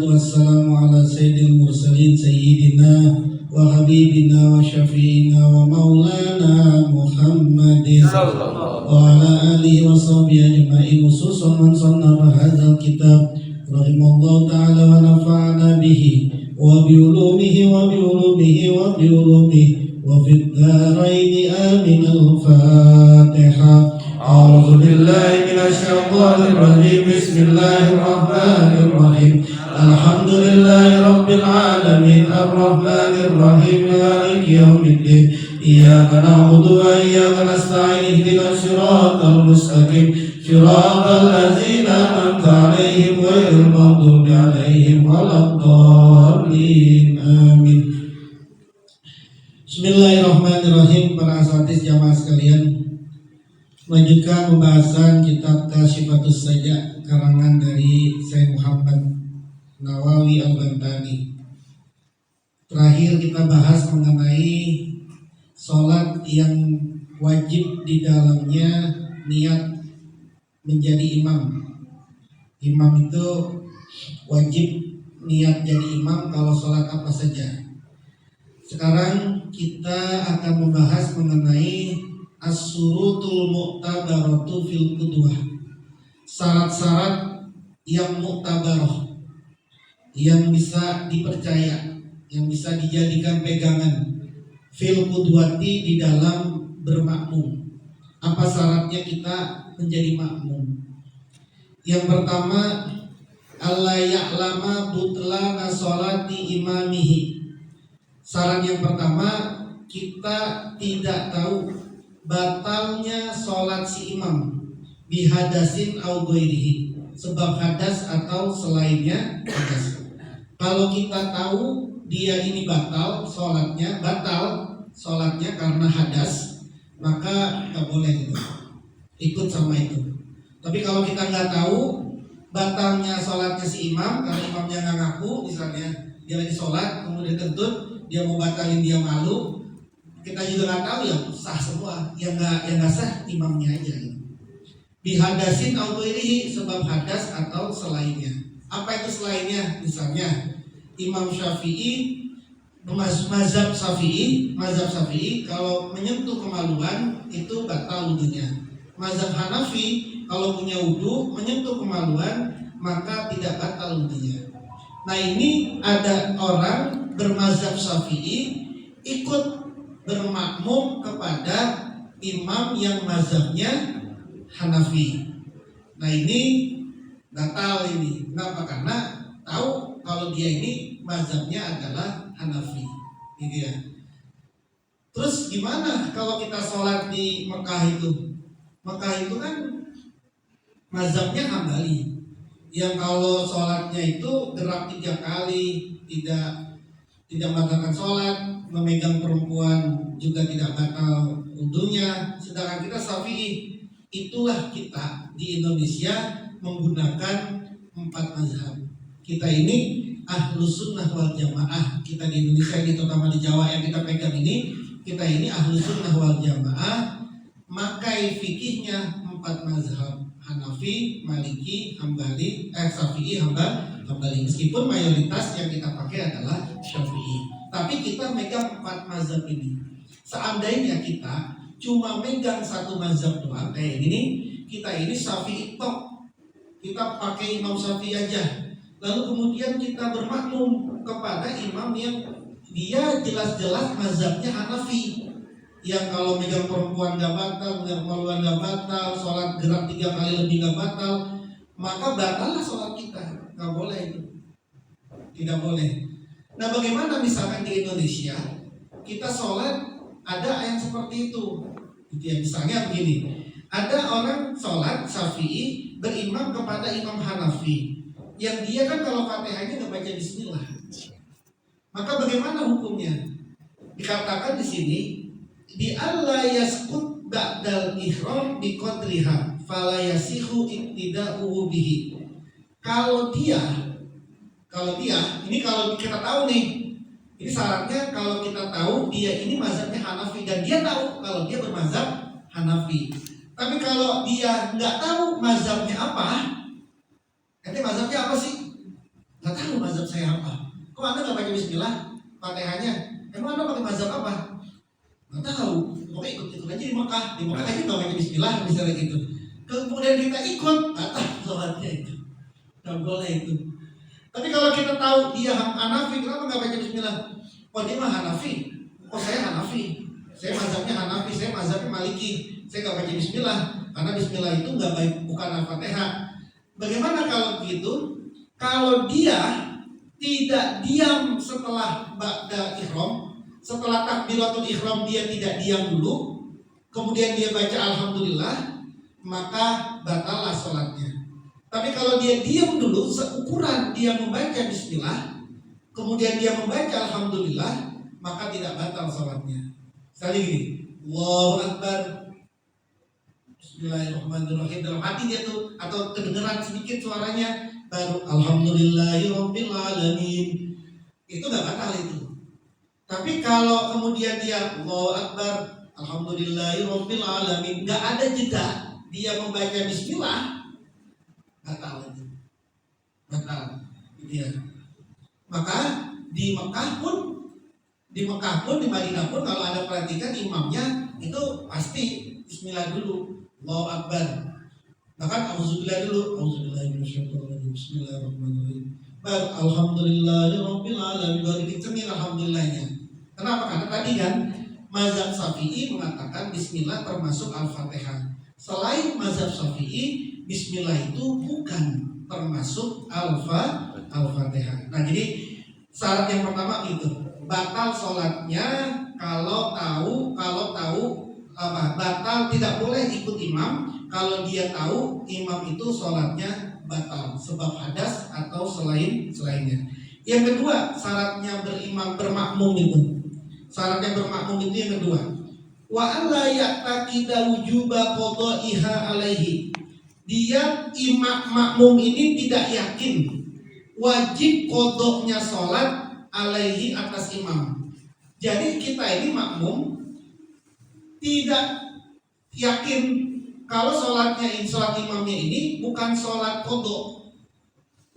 wassalamu ala sayyidil mursalin sayyidina wa habibina wa syafi'ina wa maulana Muhammadin wa ala alihi wa sahbihi ajma'in, khususan man sannafa hadzal kitab rahimallahu ta'ala wa nafa'ana bihi wa bi ulumihi wa bi ulumihi wa bi ulumihi wa fid dharain amin. Al-Fatihah. A'udzu billahi minasy syaithanir rajim. Bismillahir rahmanir rahim. Alhamdulillahi rabbil alamin arrahmanir rahim maliki yaumiddin. Iyyaka na'budu wa iyyaka nasta'in ihdinas siratal mustaqim siratal ladzina an'amta 'alaihim ghairil maghdubi 'alaihim waladdallin. Amin. Bismillahirrahmanirrahim. Para asatidz jamaah sekalian, melanjutkan pembahasan kitab Kasyifatus Sajaa karangan dari Syekh Muhammad Nawawi Al-Bantani. Terakhir kita bahas mengenai sholat yang wajib di dalamnya niat menjadi imam. Imam itu wajib niat jadi imam kalau sholat apa saja. Sekarang kita akan membahas mengenai as-surutul mu'tabaratu fil qudwah. Syarat-syarat yang mu'tabarah, yang bisa dipercaya, yang bisa dijadikan pegangan fil qudwati di dalam bermakmum. Apa syaratnya kita menjadi makmum? Yang pertama, alla ya'lama butlana sholati imamihi. Syarat yang pertama, kita tidak tahu batalnya sholat si imam bihadasin au ghairihi, sebab hadas atau selainnya hadas. Kalau kita tahu dia ini batal sholatnya karena hadas, maka nggak boleh gitu, ikut sama itu. Tapi kalau kita nggak tahu batalnya sholatnya si imam karena imamnya nggak ngaku, misalnya dia lagi sholat kemudian kentut, dia mau batalin, dia malu, kita juga nggak tahu, ya sah semua. Yang nggak sah imamnya aja. Bihadasin au ghairihi, sebab hadas atau selainnya. Apa itu selainnya? Misalnya Imam Syafi'i, mazhab Syafi'i kalau menyentuh kemaluan itu batal wudunya. Mazhab Hanafi kalau punya wudu menyentuh kemaluan maka tidak batal wudunya. Nah, ini ada orang bermazhab Syafi'i ikut bermakmum kepada imam yang mazhabnya Hanafi. Nah, ini batal ini. Kenapa? Karena tahu kalau dia ini mazhabnya adalah Hanafi, gitu ya. Terus gimana kalau kita sholat di Mekah itu? Mekah itu kan mazhabnya Hambali, yang kalau sholatnya itu gerak 3 kali, tidak membatalkan sholat, memegang perempuan juga tidak batal wudunya. Sedangkan kita Syafi'i. Itulah kita di Indonesia menggunakan 4 mazhab. Kita ini Ahlus Sunnah wal Jamaah. Kita di Indonesia ini, terutama di Jawa yang kita pegang ini, kita ini Ahlus Sunnah wal Jamaah. Makai fikihnya 4 mazhab: Hanafi, Maliki, Hambali, Syafi'i, Hambali. Meskipun mayoritas yang kita pakai adalah Syafi'i, tapi kita megang 4 mazhab ini. Seandainya kita cuma megang 1 mazhab doang kayak gini, kita ini Syafi'i tok, kita pakai Imam Syafi'i aja, lalu kemudian kita bermakmum kepada imam yang dia jelas-jelas mazhabnya Hanafi, yang kalau megang perempuan gak batal, megang kemaluan gak batal, sholat gerak 3 kali lebih gak batal, maka batallah sholat kita. Gak boleh itu, tidak boleh. Nah, bagaimana misalkan di Indonesia kita sholat ada yang seperti itu, gitu ya. Misalnya begini, ada orang sholat Syafi'i berimam kepada imam Hanafi, yang dia kan kalau Fatihahnya nggak baca Bismillah, maka bagaimana hukumnya? Dikatakan di sini, bi alla yaskut ba'dal ihram bi qadriha fala yasihu iktida'uhu bihi. Kalau dia ini, kalau kita tahu nih, ini syaratnya kalau kita tahu dia ini mazhabnya Hanafi dan dia tahu kalau dia bermazhab Hanafi. Tapi kalau dia nggak tahu mazhabnya apa, nanti mazhabnya apa sih? Nggak tahu mazhabnya saya apa? Kok Anda nggak baca Bismillah Fatihahnya? Emang Anda pakai mazhab apa? Nggak tahu. Pokoknya ikut aja di Mekah aja nggak baca Bismillah misalnya gitu. Kemudian kita ikut, nggak tahu sholatnya itu, nggak boleh itu. Tapi kalau kita tahu dia Hanafi, kenapa nggak baca Bismillah? Oh dia mah Hanafi, oh saya Hanafi, saya mazhabnya Hanafi, saya mazhabnya Maliki, saya nggak baca Bismillah karena Bismillah itu nggak baik, bukan Al-Fatihah. Bagaimana kalau begitu? Kalau dia tidak diam setelah ba'da ihram, setelah takbiratul ihram dia tidak diam dulu, kemudian dia baca alhamdulillah, maka batallah sholatnya. Tapi kalau dia diam dulu, seukuran dia membaca bismillah, kemudian dia membaca alhamdulillah, maka tidak batal sholatnya. Sekali gini, Allahu Akbar, Bismillahirrahmanirrahim, dalam hati dia tuh, atau kedengeran sedikit suaranya, baru Alhamdulillahirabbil alamin, itu nggak batal itu. Tapi kalau kemudian dia Allahu Akbar, Alhamdulillahirabbil alamin, nggak ada jeda, dia membaca Bismillah, batal itu, batal. Gitu ya. Maka di Mekah pun, di Madinah pun, kalau Anda perhatikan imamnya itu pasti Bismillah dulu, Allahu Akbar. Bahkan auzubillah dulu, auzubillahi minasyaitonirrajim, bismillahirrahmanirrahim. Baru alhamdulillahirabbil alamin, baru dikencengin alhamdulillahnya. Kenapa? Karena tadi kan mazhab Syafi'i mengatakan Bismillah termasuk Al-Fatihah. Selain mazhab Syafi'i, Bismillah itu bukan termasuk Al-Fatihah. Nah jadi syarat yang pertama itu batal sholatnya kalau tahu batal, tidak boleh ikut imam kalau dia tahu imam itu sholatnya batal sebab hadas atau selainnya. Yang kedua, syaratnya bermakmum itu. Syaratnya bermakmum itu yang kedua. Wa alla ya'taqida wujuba qada'iha alaihi. Dia imam makmum ini tidak yakin wajib kodoknya sholat alaihi atas imam. Jadi kita ini makmum tidak yakin kalau sholat imamnya ini bukan sholat kodok,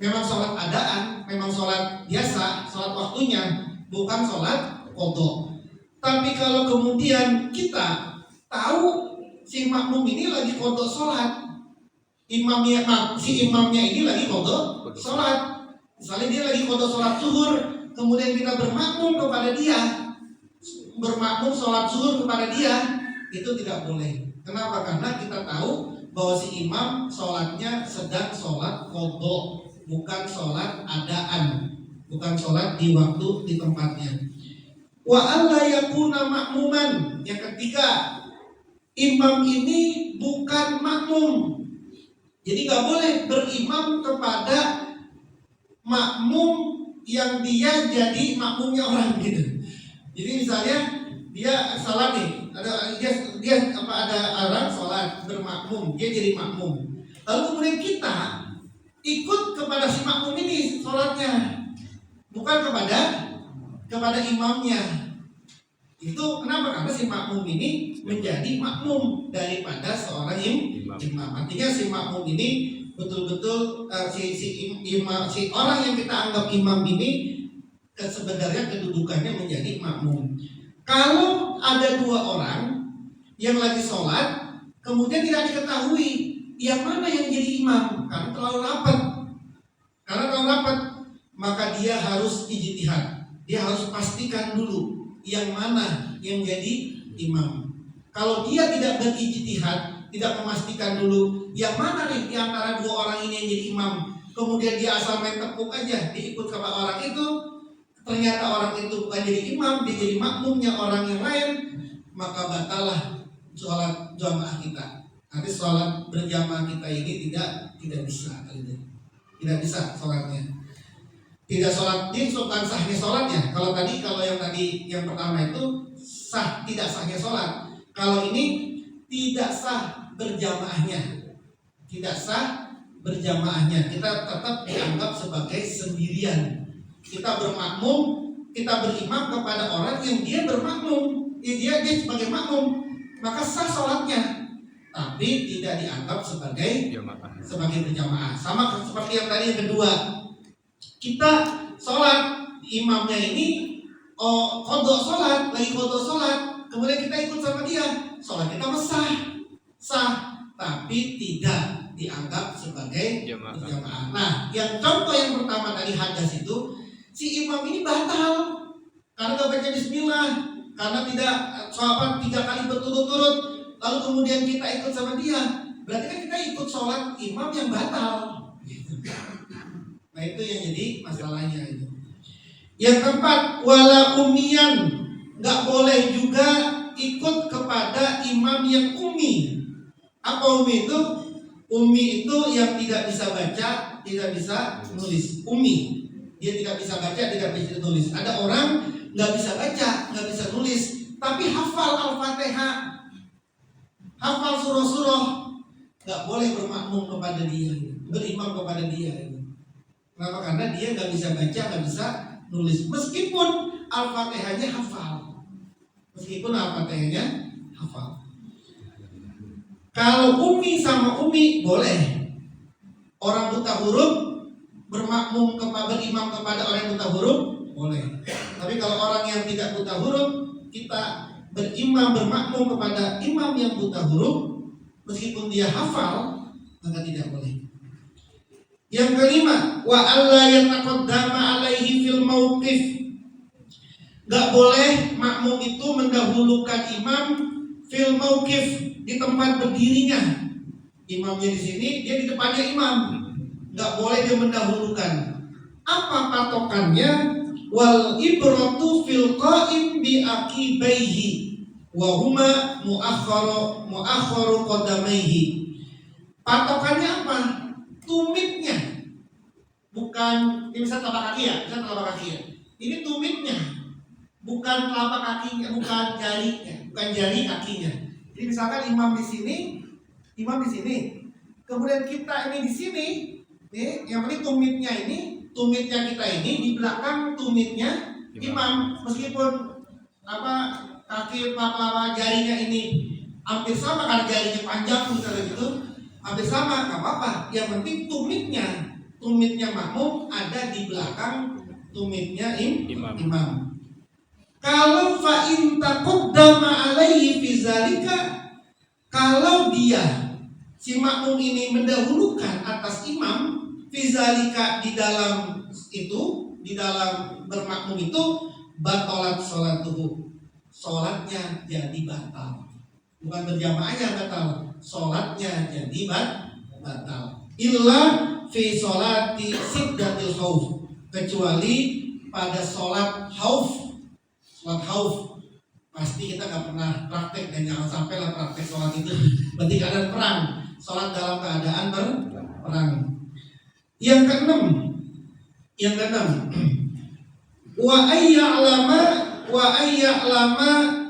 memang sholat adaan, memang sholat biasa, sholat waktunya, bukan sholat kodok. Tapi kalau kemudian kita tahu si makmum ini lagi kodok sholat, si imamnya ini lagi kodok sholat, misalnya dia lagi kodok sholat zuhur, kemudian kita bermakmum kepada dia, bermakmum sholat zuhur kepada dia, itu tidak boleh. Kenapa? Karena kita tahu bahwa si imam sholatnya sedang sholat kodok, bukan sholat adaan, bukan sholat di waktu di tempatnya. Wa alla yakuna makmuman. Yang ketiga, imam ini bukan makmum. Jadi nggak boleh berimam kepada makmum yang dia jadi makmumnya orang gitu. Jadi misalnya dia salah nih, ada orang sholat bermakmum, dia jadi makmum. Lalu kemudian kita ikut kepada si makmum ini sholatnya, bukan kepada imamnya. Itu kenapa? Karena si makmum ini menjadi makmum daripada seorang imam. Artinya si makmum ini betul-betul si orang yang kita anggap imam ini sebenarnya kedudukannya menjadi makmum. Kalau ada dua orang yang lagi sholat, kemudian tidak diketahui yang mana yang jadi imam karena terlalu rapat, maka dia harus ijtihad. Dia harus pastikan dulu yang mana yang jadi imam. Kalau dia tidak berijtihad, tidak memastikan dulu yang mana nih di antara dua orang ini yang jadi imam, kemudian dia asal main tepuk aja, diikut kepada orang itu, ternyata orang itu bukan jadi imam, dia jadi makmumnya orang yang lain, maka batallah sholat jamaah kita. Nanti sholat berjamaah kita ini tidak bisa, tidak bisa sholatnya. Tidak sholat, ini bukan sahnya sholatnya. Kalau yang pertama itu sah, tidak sahnya sholat. Kalau ini tidak sah berjamaahnya, tidak sah berjamaahnya. Kita tetap dianggap sebagai sendirian. Kita bermakmum, kita berimam kepada orang yang dia bermakmum, dia sebagai makmum, maka sah sholatnya, tapi tidak dianggap sebagai berjamaah. Sama seperti yang tadi yang kedua, kita sholat imamnya ini qadha sholat, lagi qadha sholat, kemudian kita ikut sama dia, sholat kita sah, tapi tidak dianggap sebagai berjamaah. Nah, yang contoh yang pertama tadi hadas itu, si imam ini batal karena gak baca bismillah, karena tidak sholat 3 kali berturut-turut, lalu kemudian kita ikut sama dia, berarti kan kita ikut sholat imam yang batal. Nah itu yang jadi masalahnya itu. Yang keempat, wala umiyan, nggak boleh juga ikut kepada imam yang umi. Apa umi itu? Umi itu yang tidak bisa baca, tidak bisa nulis. Umi, dia tidak bisa baca, tidak bisa nulis. Ada orang nggak bisa baca, nggak bisa nulis, tapi hafal Al-Fatihah, hafal surah-surah, nggak boleh bermakmum kepada dia, berimam kepada dia. Kenapa? Karena dia nggak bisa baca, nggak bisa nulis, meskipun Al-Fatihahnya hafal, Kalau umi sama umi boleh. Orang buta huruf bermakmum berimam kepada orang yang buta huruf boleh. Tapi kalau orang yang tidak buta huruf, kita bermakmum kepada imam yang buta huruf, meskipun dia hafal, maka tidak boleh. Yang kelima, wa alla yataqaddama alaihi fil mauqif. Gak boleh makmum itu mendahulukan imam fil mauqif, di tempat berdirinya. Imamnya di sini, dia di depannya imam. Gak boleh dia mendahulukan. Apa patokannya? Wal ibratu fil qa'im bi aqibaihi wa huma muakharu qadamaihi. Patokannya apa? Tumitnya. Bukan, ini bisa telapak kaki ya, Ini tumitnya. Bukan telapak kakinya, bukan jarinya, bukan jari kakinya. Jadi misalkan imam di sini, kemudian kita ini di sini, nih, yang penting tumitnya kita ini di belakang tumitnya imam, meskipun kaki jarinya ini hampir sama karena jarinya panjang misalnya gitu, hampir sama, nggak apa-apa. Yang penting tumitnya makmum ada di belakang tumitnya imam. Kalau fa'in taqaddama alaihi fi zalika, kalau dia si makmum ini mendahulukan atas imam fi zalika, di dalam bermakmum itu, batalat sholatuhu, sholatnya jadi batal. Bukan berjamaahnya batal, sholatnya jadi batal. Illa fi sholati siddatil khauf, kecuali pada sholat khauf. Sholat khauf pasti kita nggak pernah praktek, dan jangan sampai lah praktek sholat itu berarti keadaan perang, sholat dalam keadaan berperang. Yang keenam, wa ayya'lama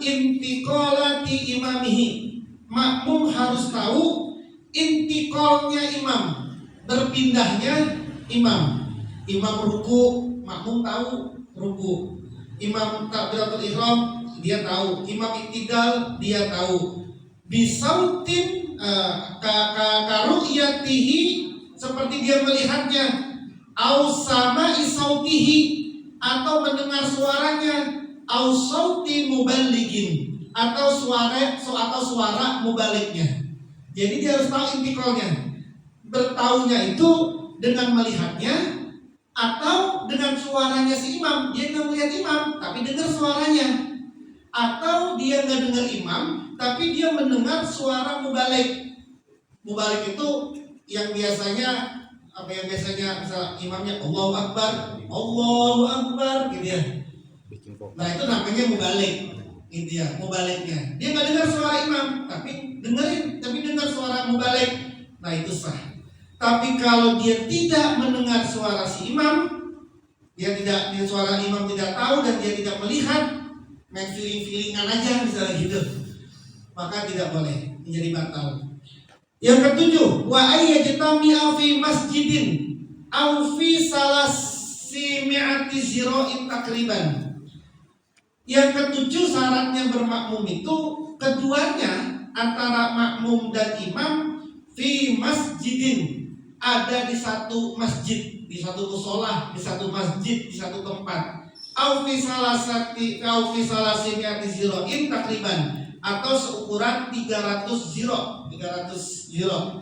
intiqalati imamihi, makmum harus tahu intiqalnya imam, berpindahnya imam. Imam ruku, makmum tahu ruku. Imam takbiratul ihram, dia tahu. Imam iktidal, dia tahu. Bisautin karu'yatihi, seperti dia melihatnya. Au sama isautihi, atau mendengar suaranya. Au sauti muballigin, atau suara mubaliknya. Jadi dia harus tahu intiqalnya. Bertaunya itu dengan melihatnya, atau dengan suaranya si imam. Dia nggak melihat imam, tapi dengar suaranya. Atau dia nggak dengar imam, tapi dia mendengar suara mubalik. Mubalik itu yang biasanya misal imamnya Allahu Akbar gitu ya. Nah itu namanya mubalik, gitu ya, mubaliknya. Dia nggak dengar suara imam, tapi dengar suara mubalik. Nah itu sah. Tapi kalau dia tidak mendengar suara si imam, suara imam tidak tahu, dan dia tidak melihat, main feeling-feelingan aja misalnya gitu, maka tidak boleh, menjadi batal. Yang ketujuh, wa ayyajtami'a fi masjidin aw fi salasimi'ati zira'in takriban. Yang ketujuh, syaratnya bermakmum itu keduanya, antara makmum dan imam, fi masjidin, ada di satu masjid, di satu musola, di satu masjid, di satu tempat. Au fi salasati ziroin takriban, atau seukuran 300 ziro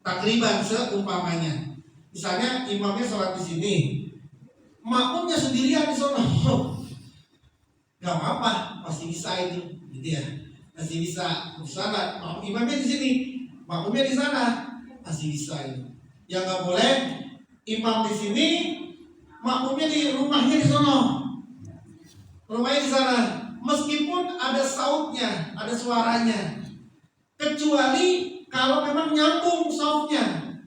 takriban seumpamanya. Misalnya imamnya sholat di sini, makmumnya sendirian di sana, nggak apa-apa, masih bisa itu, gitu ya, masih bisa di sana. Imamnya di sini, makmumnya di sana, masih bisa itu. Yang nggak boleh imam di sini, makmumnya di rumahnya di sana, rumahnya di sana. Meskipun ada sautnya, ada suaranya, kecuali kalau memang nyambung sautnya.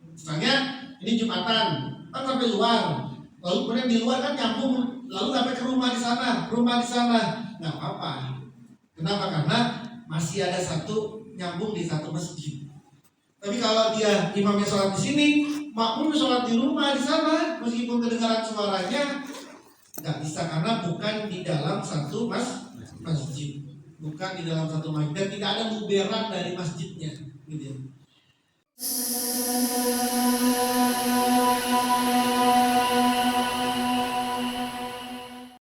Misalnya ini Jumatan kan sampai luar, lalu kemudian di luar kan nyambung, lalu sampai ke rumah di sana, nggak apa-apa. Kenapa? Karena masih ada satu nyambung di satu masjid. Tapi kalau dia imamnya sholat di sini, makmum sholat di rumah di sana, meskipun kedengaran suaranya, nggak bisa, karena bukan di dalam satu masjid, bukan di dalam satu masjid, dan tidak ada muberan dari masjidnya, gitu ya.